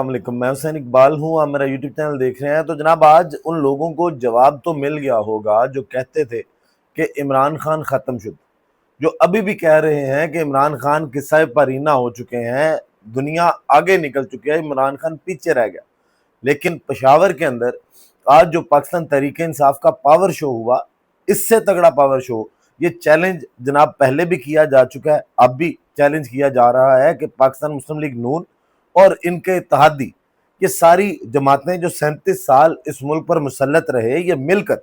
السلام علیکم، میں حسین اقبال ہوں، آپ میرا یوٹیوب چینل دیکھ رہے ہیں۔ تو جناب آج ان لوگوں کو جواب تو مل گیا ہوگا جو کہتے تھے کہ عمران خان ختم شد، جو ابھی بھی کہہ رہے ہیں کہ عمران خان قصہ پرینہ ہو چکے ہیں، دنیا آگے نکل چکی ہے، عمران خان پیچھے رہ گیا۔ لیکن پشاور کے اندر آج جو پاکستان تحریک انصاف کا پاور شو ہوا، اس سے تگڑا پاور شو، یہ چیلنج جناب پہلے بھی کیا جا چکا ہے، اب بھی چیلنج کیا جا رہا ہے کہ پاکستان مسلم لیگ نون اور ان کے اتحادی، یہ ساری جماعتیں جو 37 سال اس ملک پر مسلط رہے، یہ مل کر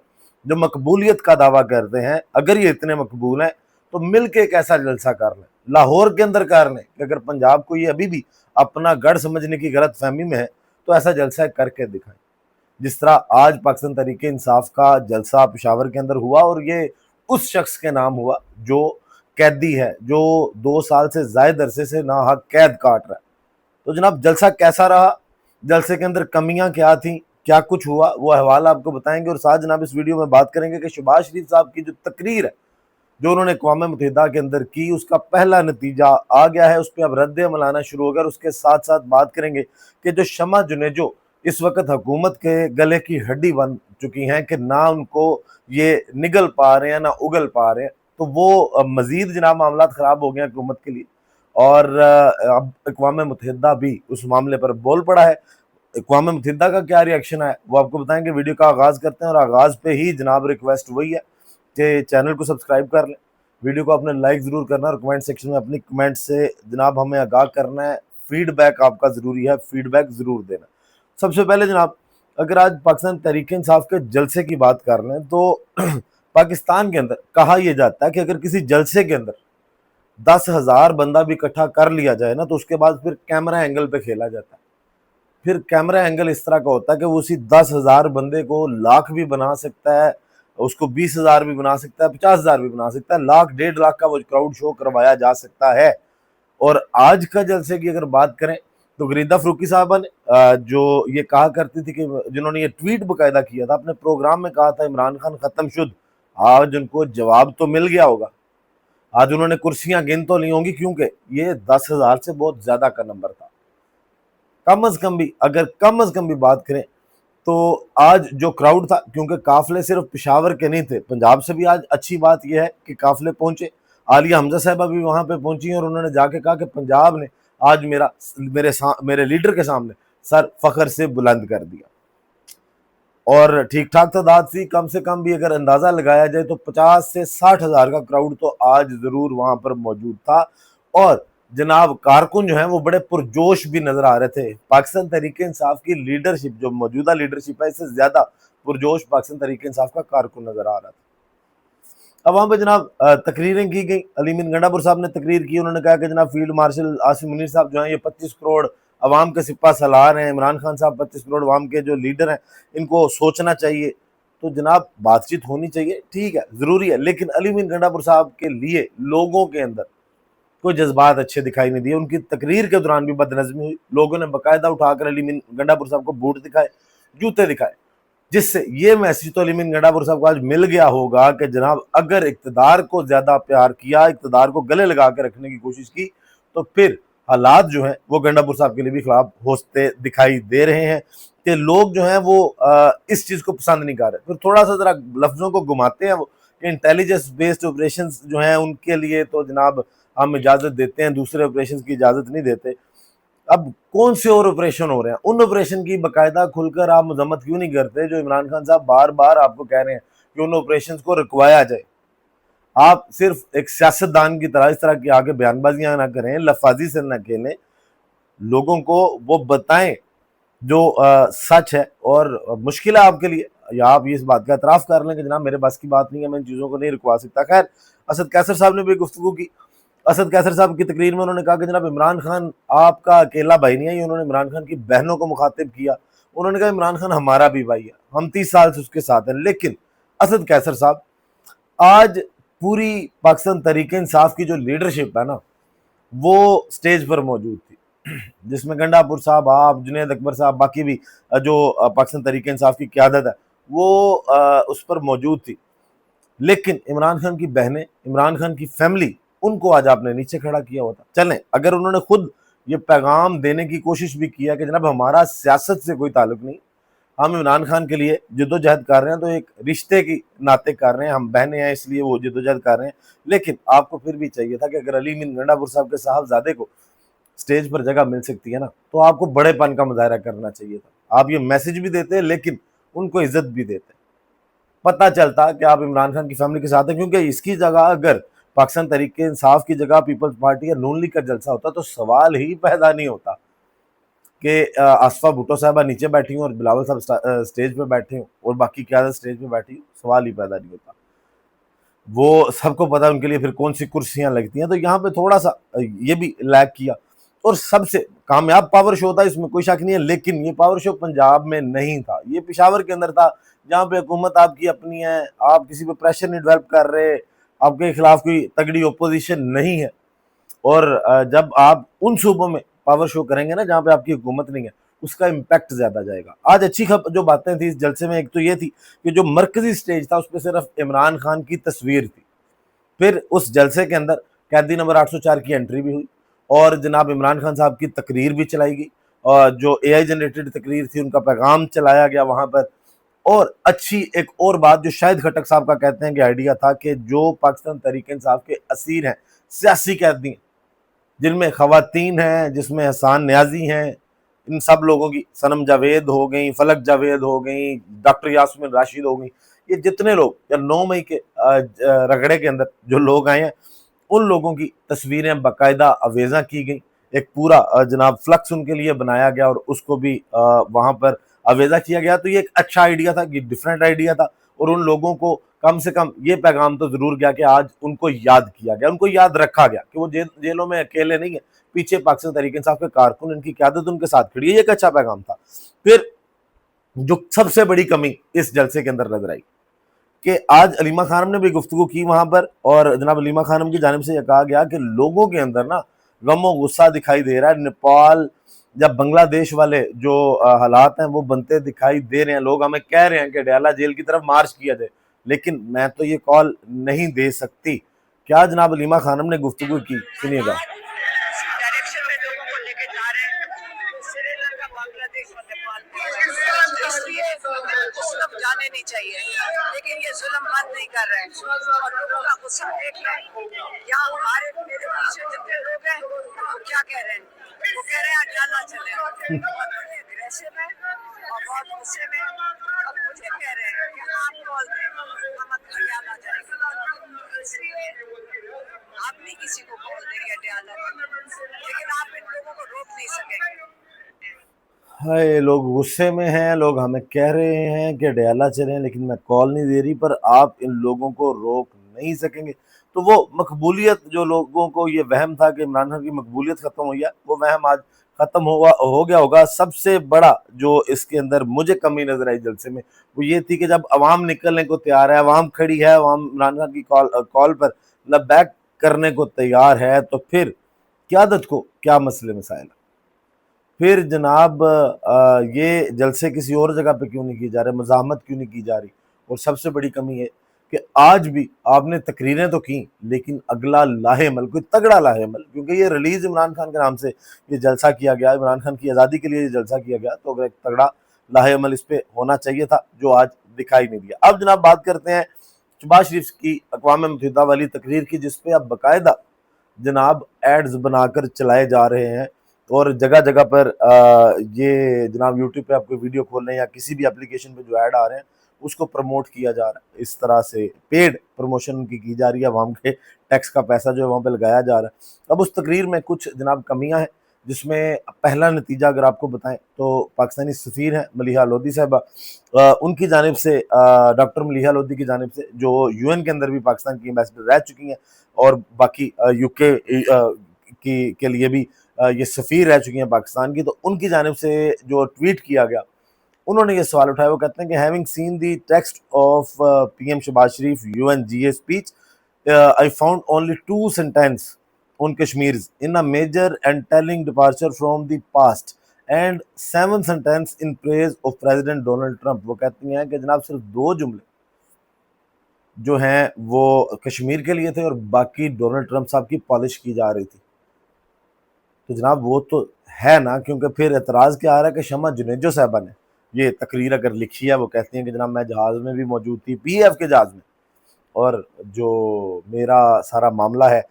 جو مقبولیت کا دعویٰ کرتے ہیں، اگر یہ اتنے مقبول ہیں تو مل کے ایک ایسا جلسہ کر لیں، لاہور کے اندر کر لیں کہ اگر پنجاب کو یہ ابھی بھی اپنا گڑھ سمجھنے کی غلط فہمی میں ہے تو ایسا جلسہ کر کے دکھائیں، جس طرح آج پاکستان تحریک انصاف کا جلسہ پشاور کے اندر ہوا، اور یہ اس شخص کے نام ہوا جو قیدی ہے، جو 2 سال سے زائد عرصے سے ناحق قید کاٹ رہا ہے۔ تو جناب جلسہ کیسا رہا، جلسے کے اندر کمیاں کیا تھیں، کیا کچھ ہوا، وہ احوال آپ کو بتائیں گے، اور ساتھ جناب اس ویڈیو میں بات کریں گے کہ شہباز شریف صاحب کی جو تقریر ہے جو انہوں نے اقوام متحدہ کے اندر کی، اس کا پہلا نتیجہ آ گیا ہے، اس پہ اب رد عمل آنا شروع ہو گیا، اور اس کے ساتھ ساتھ بات کریں گے کہ جو شمع جنیجو اس وقت حکومت کے گلے کی ہڈی بن چکی ہیں کہ نہ ان کو یہ نگل پا رہے ہیں نہ اگل پا رہے ہیں، تو وہ مزید جناب معاملات خراب ہو گئے ہیں حکومت کے لیے، اور اب اقوام متحدہ بھی اس معاملے پر بول پڑا ہے۔ اقوام متحدہ کا کیا ری ایکشن ہے وہ آپ کو بتائیں گے۔ ویڈیو کا آغاز کرتے ہیں، اور آغاز پہ ہی جناب ریکویسٹ وہی ہے کہ چینل کو سبسکرائب کر لیں، ویڈیو کو اپنے لائک ضرور کرنا، اور کمنٹ سیکشن میں اپنی کمنٹ سے جناب ہمیں آگاہ کرنا ہے، فیڈ بیک آپ کا ضروری ہے، فیڈ بیک ضرور دینا۔ سب سے پہلے جناب اگر آج پاکستان تحریک انصاف کے جلسے کی بات کر لیں تو پاکستان کے اندر کہا یہ جاتا ہے کہ اگر کسی جلسے کے اندر 10,000 بندہ بھی اکٹھا کر لیا جائے نا تو اس کے بعد پھر کیمرہ اینگل پہ کھیلا جاتا ہے۔ پھر کیمرہ اینگل اس طرح کا ہوتا ہے کہ وہ اسی 10,000 بندے کو لاکھ بھی بنا سکتا ہے، اس کو 20,000 بھی بنا سکتا ہے، 50,000 بھی بنا سکتا ہے، لاکھ 1.5 لاکھ کا وہ کراؤڈ شو کروایا جا سکتا ہے۔ اور آج کا جلسے کی اگر بات کریں تو غریدہ فروکی صاحبہ نے جو یہ کہا کرتی تھی کہ جنہوں نے یہ ٹویٹ باقاعدہ کیا تھا، اپنے پروگرام میں کہا تھا عمران خان ختم شد، آج ان کو جواب تو مل گیا ہوگا، آج انہوں نے کرسیاں گن تو لی ہوں گی، کیونکہ یہ 10,000 سے بہت زیادہ کا نمبر تھا۔ کم از کم بھی اگر کم از کم بھی بات کریں تو آج جو کراؤڈ تھا، کیونکہ قافلے صرف پشاور کے نہیں تھے، پنجاب سے بھی آج اچھی بات یہ ہے کہ قافلے پہنچے، عالیہ حمزہ صاحبہ بھی وہاں پہ پہنچی ہیں، اور انہوں نے جا کے کہا کہ پنجاب نے آج میرے لیڈر کے سامنے سر فخر سے بلند کر دیا، اور ٹھیک ٹھاک تعداد تھی، کم سے کم بھی اگر اندازہ لگایا جائے تو 50 سے 60,000 کا کراؤڈ تو آج ضرور وہاں پر موجود تھا، اور جناب کارکن جو ہیں وہ بڑے پرجوش بھی نظر آ رہے تھے۔ پاکستان تحریک انصاف کی لیڈرشپ، جو موجودہ لیڈرشپ ہے، اس سے زیادہ پرجوش پاکستان تحریک انصاف کا کارکن نظر آ رہا تھا۔ اب وہاں پہ جناب تقریریں کی گئیں، علی امین گنڈا پور صاحب نے تقریر کی، انہوں نے کہا کہ جناب فیلڈ مارشل عاصم منیر صاحب جو ہیں یہ 25 کروڑ عوام کے سپہ سالار ہیں، عمران خان صاحب 25 کروڑ عوام کے جو لیڈر ہیں، ان کو سوچنا چاہیے۔ تو جناب بات چیت ہونی چاہیے، ٹھیک ہے، ضروری ہے، لیکن علی امین گنڈا پور صاحب کے لیے لوگوں کے اندر کوئی جذبات اچھے دکھائی نہیں دیے، ان کی تقریر کے دوران بھی بد نظمی ہوئی، لوگوں نے باقاعدہ اٹھا کر علی امین گنڈا پور صاحب کو بوٹ دکھائے، جوتے دکھائے، جس سے یہ میسج تو علی امین گنڈا پور صاحب کو آج مل گیا ہوگا کہ جناب اگر اقتدار کو زیادہ پیار کیا، اقتدار کو گلے لگا کے رکھنے کی کوشش کی، تو پھر حالات جو ہیں وہ گنڈا پور صاحب کے لیے بھی خراب ہوتے دکھائی دے رہے ہیں، کہ لوگ جو ہیں وہ اس چیز کو پسند نہیں کر رہے۔ پھر تھوڑا سا ذرا لفظوں کو گھماتے ہیں وہ کہ انٹیلیجنس بیسڈ آپریشنز جو ہیں ان کے لیے تو جناب ہم اجازت دیتے ہیں، دوسرے آپریشنز کی اجازت نہیں دیتے۔ اب کون سے اور آپریشن ہو رہے ہیں، ان آپریشن کی باقاعدہ کھل کر آپ مذمت کیوں نہیں کرتے جو عمران خان صاحب بار بار آپ کو کہہ رہے ہیں کہ ان آپریشنز کو رکوایا جائے؟ آپ صرف ایک سیاستدان کی طرح اس طرح کی آگے بیان بازیاں نہ کریں، لفاظی سے نہ کھیلیں، لوگوں کو وہ بتائیں جو سچ ہے، اور مشکل ہے آپ کے لیے، یا آپ اس بات کا اعتراف کر لیں کہ جناب میرے بس کی بات نہیں ہے، میں ان چیزوں کو نہیں رکوا سکتا۔ خیر، اسد قیصر صاحب نے بھی گفتگو کی، اسد قیصر صاحب کی تقریر میں انہوں نے کہا کہ جناب عمران خان آپ کا اکیلا بھائی نہیں ہے، انہوں نے عمران خان کی بہنوں کو مخاطب کیا، انہوں نے کہا عمران خان ہمارا بھی بھائی ہے، ہم 30 سال سے اس کے ساتھ ہیں۔ لیکن اسد قیصر صاحب آج پوری پاکستان تحریک انصاف کی جو لیڈرشپ ہے نا وہ سٹیج پر موجود تھی، جس میں گنڈا پور صاحب، آپ، جنید اکبر صاحب، باقی بھی جو پاکستان تحریک انصاف کی قیادت ہے وہ اس پر موجود تھی، لیکن عمران خان کی بہنیں، عمران خان کی فیملی، ان کو آج آپ نے نیچے کھڑا کیا ہوتا۔ چلیں اگر انہوں نے خود یہ پیغام دینے کی کوشش بھی کیا کہ جناب ہمارا سیاست سے کوئی تعلق نہیں، ہم عمران خان کے لیے جد و جہد کر رہے ہیں تو ایک رشتے کی ناطے کر رہے ہیں، ہم بہنیں ہیں اس لیے وہ جد و جہد کر رہے ہیں، لیکن آپ کو پھر بھی چاہیے تھا کہ اگر علی امین گنڈا پور صاحب کے صاحبزادے کو سٹیج پر جگہ مل سکتی ہے نا تو آپ کو بڑے پن کا مظاہرہ کرنا چاہیے تھا، آپ یہ میسج بھی دیتے لیکن ان کو عزت بھی دیتے، پتہ چلتا کہ آپ عمران خان کی فیملی کے ساتھ ہیں، کیونکہ اس کی جگہ اگر پاکستان تحریک انصاف کی جگہ پیپلز پارٹی یا نون لیگ کا جلسہ ہوتا تو سوال ہی پیدا نہیں ہوتا کہ آصفہ بھٹو صاحبہ نیچے بیٹھی ہوں اور بلاول صاحب سٹیج پہ بیٹھے ہوں اور باقی قیادت سٹیج پہ بیٹھی ہوں، سوال ہی پیدا نہیں ہوتا، وہ سب کو پتا ان کے لیے پھر کون سی کرسیاں لگتی ہیں، تو یہاں پہ تھوڑا سا یہ بھی لیک کیا، اور سب سے کامیاب پاور شو تھا، اس میں کوئی شک نہیں ہے، لیکن یہ پاور شو پنجاب میں نہیں تھا، یہ پشاور کے اندر تھا، جہاں پہ حکومت آپ کی اپنی ہے، آپ کسی پہ پریشر نہیں ڈیولپ کر رہے، آپ کے خلاف کوئی تگڑی اپوزیشن نہیں ہے، اور جب آپ ان صوبوں میں پاور شو کریں گے نا جہاں پہ آپ کی حکومت نہیں ہے، اس کا امپیکٹ زیادہ جائے گا۔ آج اچھی جو باتیں تھی اس جلسے میں، ایک تو یہ تھی کہ جو مرکزی سٹیج تھا اس پہ صرف عمران خان کی تصویر تھی، پھر اس جلسے کے اندر قیدی نمبر 804 کی انٹری بھی ہوئی، اور جناب عمران خان صاحب کی تقریر بھی چلائی گئی، اور جو اے آئی جنریٹڈ تقریر تھی ان کا پیغام چلایا گیا وہاں پر، اور اچھی ایک اور بات جو شاہد خٹک صاحب کا کہتے ہیں کہ آئیڈیا تھا کہ جو پاکستان تحریک انصاف کے اسیر ہیں، سیاسی قیدی ہیں، جن میں خواتین ہیں، جس میں احسان نیازی ہیں، ان سب لوگوں کی، صنم جاوید ہو گئیں، فلک جاوید ہو گئیں، ڈاکٹر یاسمین راشد ہو گئیں، یہ جتنے لوگ یا 9 مئی کے رگڑے کے اندر جو لوگ آئے ہیں ان لوگوں کی تصویریں باقاعدہ آویزاں کی گئیں، ایک پورا جناب فلکس ان کے لیے بنایا گیا اور اس کو بھی وہاں پر آویزہ کیا گیا، تو یہ ایک اچھا آئیڈیا تھا، یہ ڈیفرنٹ آئیڈیا تھا، اور ان لوگوں کو کم سے کم یہ پیغام تو ضرور گیا کہ آج ان کو یاد کیا گیا، ان کو یاد رکھا گیا کہ وہ جیلوں میں اکیلے نہیں ہیں، پیچھے پاکستان تحریک انصاف کے کارکن، ان کی قیادت ان کے ساتھ کھڑی ہے، یہ ایک اچھا پیغام تھا۔ پھر جو سب سے بڑی کمی اس جلسے کے اندر نظر آئی کہ آج علیمہ خانم نے بھی گفتگو کی وہاں پر، اور جناب علیمہ خانم کی جانب سے یہ کہا گیا کہ لوگوں کے اندر نا غم و غصہ دکھائی دے رہا ہے، نیپال یا بنگلہ دیش والے جو حالات ہیں وہ بنتے دکھائی دے رہے ہیں، لوگ ہمیں کہہ رہے ہیں کہ ڈیالہ جیل کی طرف مارچ کیا جائے، لیکن میں تو یہ کال نہیں دے سکتی۔ کیا جناب علیمہ خانم نے گفتگو کی، سنیے گا۔ ڈائریکشن میں لوگوں کو لے کے جا رہے ہیں سری لنکا، بنگلہ دیش اور نیپال میں، اس لیے ظلم جانے نہیں چاہیے، لیکن یہ ظلم بند نہیں کر رہے ہیں اور لوگوں کا غصہ دیکھ رہے ہیں۔ یہاں ہمارے میرے پیچھے جتنے لوگ ہیں وہ کیا کہہ رہے ہیں، وہ کہہ رہے ہیں اڈیالہ چلے، اور بڑے اگریسو ہیں اور بہت غصے میں، اب مجھے کہہ رہے ہیں کہ آپ کال دیں، ہم اڈیالہ جائیں گے، اس لیے آپ نہیں کسی کو بول دیں گے اڈیالہ، لیکن آپ ان لوگوں کو روک نہیں سکیں گے۔ ہائے، لوگ غصے میں ہیں، لوگ ہمیں کہہ رہے ہیں کہ ڈیالہ چلیں، لیکن میں کال نہیں دے رہی، پر آپ ان لوگوں کو روک نہیں سکیں گے۔ تو وہ مقبولیت جو لوگوں کو یہ وہم تھا کہ عمران خان کی مقبولیت ختم ہوئی ہے، وہ وہم آج ختم ہو گیا ہوگا۔ سب سے بڑا جو اس کے اندر مجھے کمی نظر آئی جلسے میں وہ یہ تھی کہ جب عوام نکلنے کو تیار ہے، عوام کھڑی ہے، عوام عمران خان کی کال پر بیک کرنے کو تیار ہے، تو پھر قیادت کو کیا مسئلے مسائل ہیں؟ پھر جناب یہ جلسے کسی اور جگہ پہ کیوں نہیں کی جا رہے، مزاحمت کیوں نہیں کی جا رہی؟ اور سب سے بڑی کمی ہے کہ آج بھی آپ نے تقریریں تو کی، لیکن اگلا لاہے عمل، کوئی تگڑا لاہے عمل، کیونکہ یہ ریلیز عمران خان کے نام سے یہ جلسہ کیا گیا، عمران خان کی آزادی کے لیے یہ جلسہ کیا گیا، تو اگر ایک تگڑا لاہے عمل اس پہ ہونا چاہیے تھا جو آج دکھائی نہیں دیا۔ اب جناب بات کرتے ہیں شہباز شریف کی اقوام متحدہ والی تقریر کی، جس پہ اب باقاعدہ جناب ایڈز بنا کر چلائے جا رہے ہیں، اور جگہ جگہ پر یہ جناب یوٹیوب پہ آپ کو ویڈیو کھول رہے ہیں یا کسی بھی اپلیکیشن پہ جو ایڈ آ رہے ہیں اس کو پروموٹ کیا جا رہا ہے، اس طرح سے پیڈ پروموشن کی جا رہی ہے، عوام کے ٹیکس کا پیسہ جو ہے وہاں پہ لگایا جا رہا ہے۔ اب اس تقریر میں کچھ جناب کمیاں ہیں، جس میں پہلا نتیجہ اگر آپ کو بتائیں تو پاکستانی سفیر ہیں ملیحہ لودھی صاحبہ، ان کی جانب سے ڈاکٹر ملیحہ لودھی کی جانب سے، جو یو این کے اندر بھی پاکستان کی ایمبیسڈر رہ چکی ہیں اور باقی یو کے کے لیے بھی یہ سفیر رہ چکی ہیں پاکستان کی، تو ان کی جانب سے جو ٹویٹ کیا گیا انہوں نے یہ سوال اٹھایا، وہ کہتے ہیں کہ having seen the text of PM Shahbaz Sharif UNGA speech, I found only 2 sentences on Kashmir's in a major and telling departure from the past and 7 sentences in praise of President Donald Trump۔ وہ کہتی ہیں کہ جناب صرف 2 جملے جو ہیں وہ کشمیر کے لیے تھے اور باقی ڈونلڈ ٹرمپ صاحب کی پالش کی جا رہی تھی۔ تو جناب وہ تو ہے نا، کیونکہ پھر اعتراض کیا آ رہا ہے کہ شمع جنیجو صاحبہ نے یہ تقریر اگر لکھی ہے، وہ کہتی ہیں کہ جناب میں جہاز میں بھی موجود تھی، پی ایف کے جہاز میں، اور جو میرا سارا معاملہ ہے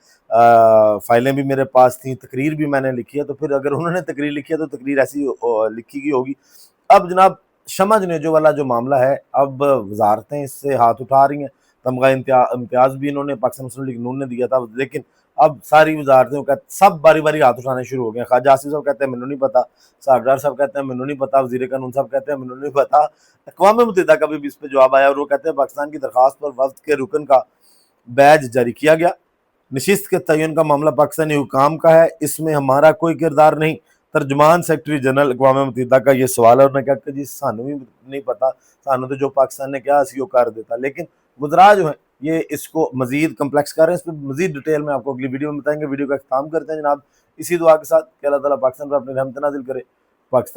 فائلیں بھی میرے پاس تھیں، تقریر بھی میں نے لکھی ہے، تو پھر اگر انہوں نے تقریر لکھی ہے تو تقریر ایسی لکھی گئی ہوگی۔ اب جناب شمع جنیجو والا جو معاملہ ہے، اب وزارتیں اس سے ہاتھ اٹھا رہی ہیں، تمغہ امتیاز بھی انہوں نے پاکستان مسلم لیگ نون نے دیا تھا، لیکن اب ساری وزارتیں سب باری باری ہاتھ اٹھانے شروع ہو گئے ہیں۔ خواجہ آصف صاحب کہتے ہیں مینوں نہیں پتا، ساگرار صاحب کہتے ہیں مینوں نہیں پتا، وزیر قانون صاحب کہتے ہیں مینوں نہیں پتا۔ اقوام متحدہ کا بھی اس پہ جواب آیا اور وہ کہتے ہیں پاکستان کی درخواست پر وفد کے رکن کا بیج جاری کیا گیا، نشست کے تعین کا معاملہ پاکستانی حکام کا ہے، اس میں ہمارا کوئی کردار نہیں۔ ترجمان سیکرٹری جنرل اقوام متحدہ کا یہ سوال ہے، اور نے کہا کہ جی سانو بھی نہیں پتا، سانو تو جو پاکستان نے کیا اسی وہ کر دیتا، لیکن وزراء جو ہیں یہ اس کو مزید کمپلیکس کر رہے ہیں۔ اس پہ مزید ڈیٹیل میں آپ کو اگلی ویڈیو میں بتائیں گے۔ ویڈیو کا اختتام کرتے ہیں جناب اسی دعا کے ساتھ کہ اللہ تعالیٰ پاکستان پر اپنی رحمت نازل کرے۔ پاکستان